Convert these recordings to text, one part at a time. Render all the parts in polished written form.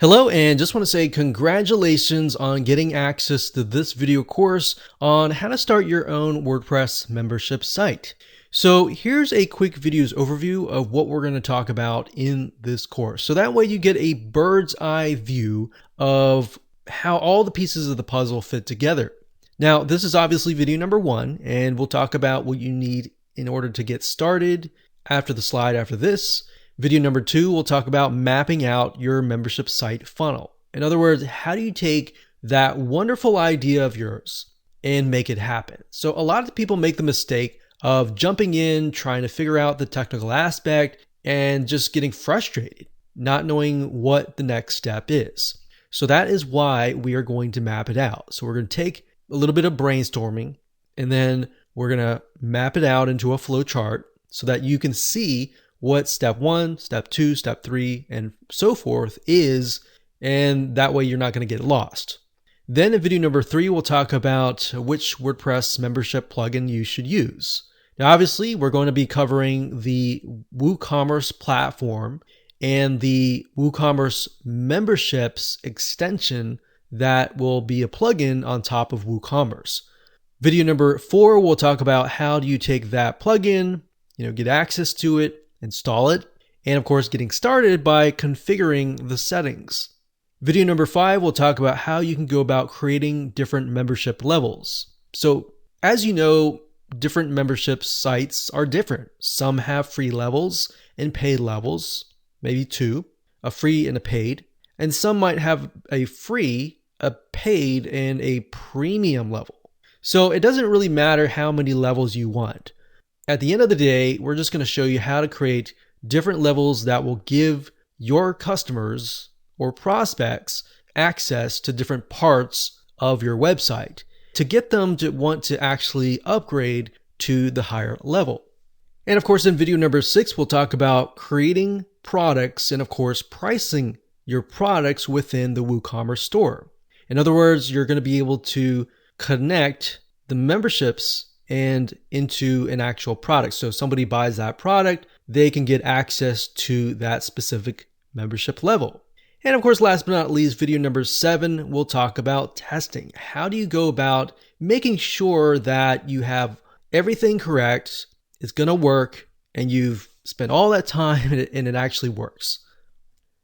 Hello, and just want to say congratulations on getting access to this video course on how to start your own WordPress membership site. So here's a quick video's overview of what we're going to talk about in this course. So that way you get a bird's eye view of how all the pieces of the puzzle fit together. Now, this is obviously video number 1, and we'll talk about what you need in order to get started after the slide after this. Video number 2, we'll talk about mapping out your membership site funnel. In other words, how do you take that wonderful idea of yours and make it happen? So a lot of people make the mistake of jumping in, trying to figure out the technical aspect, and just getting frustrated, not knowing what the next step is. So that is why we are going to map it out. So we're going to take a little bit of brainstorming, and then we're going to map it out into a flow chart so that you can see what step 1, step 2, step 3, and so forth is, and that way you're not going to get lost. Then in video number 3, we'll talk about which WordPress membership plugin you should use. Now, obviously, we're going to be covering the WooCommerce platform and the WooCommerce memberships extension that will be a plugin on top of WooCommerce. Video number 4, we'll talk about how do you take that plugin, get access to it, install it, and of course getting started by configuring the settings. Video number 5, we'll talk about how you can go about creating different membership levels. So as you know, different membership sites are different. Some have free levels and paid levels, maybe 2, a free and a paid, and some might have a free, a paid, and a premium level. So it doesn't really matter how many levels you want. At the end of the day, we're just going to show you how to create different levels that will give your customers or prospects access to different parts of your website to get them to want to actually upgrade to the higher level. And of course, in video number 6, we'll talk about creating products and of course, pricing your products within the WooCommerce store. In other words, you're going to be able to connect the memberships and into an actual product. So if somebody buys that product, they can get access to that specific membership level. And of course, last but not least, video number 7, we'll talk about testing. How do you go about making sure that you have everything correct, it's going to work, and you've spent all that time and it actually works?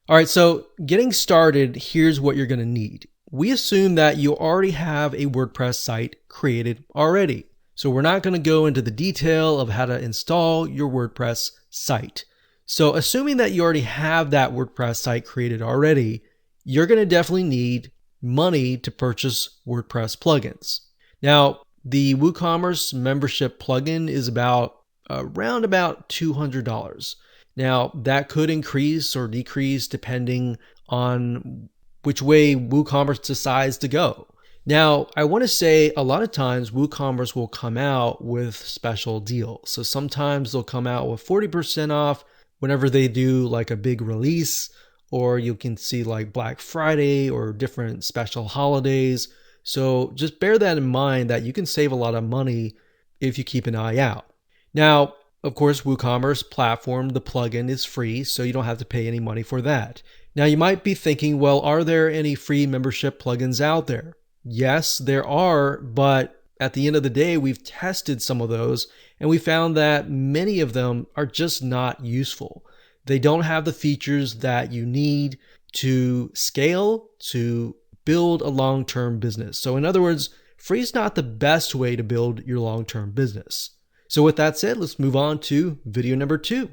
All right, so getting started, here's what you're going to need. We assume that you already have a WordPress site created already. So we're not going to go into the detail of how to install your WordPress site. So assuming that you already have that WordPress site created already, you're going to definitely need money to purchase WordPress plugins. Now, the WooCommerce membership plugin is around about $200. Now, that could increase or decrease depending on which way WooCommerce decides to go. Now, I want to say a lot of times WooCommerce will come out with special deals. So sometimes they'll come out with 40% off whenever they do like a big release, or you can see like Black Friday or different special holidays. So just bear that in mind that you can save a lot of money if you keep an eye out. Now, of course, WooCommerce platform, the plugin is free, so you don't have to pay any money for that. Now, you might be thinking, well, are there any free membership plugins out there? Yes, there are, but at the end of the day, we've tested some of those and we found that many of them are just not useful. They don't have the features that you need to scale, to build a long-term business. So in other words, free is not the best way to build your long-term business. So with that said, let's move on to video number 2.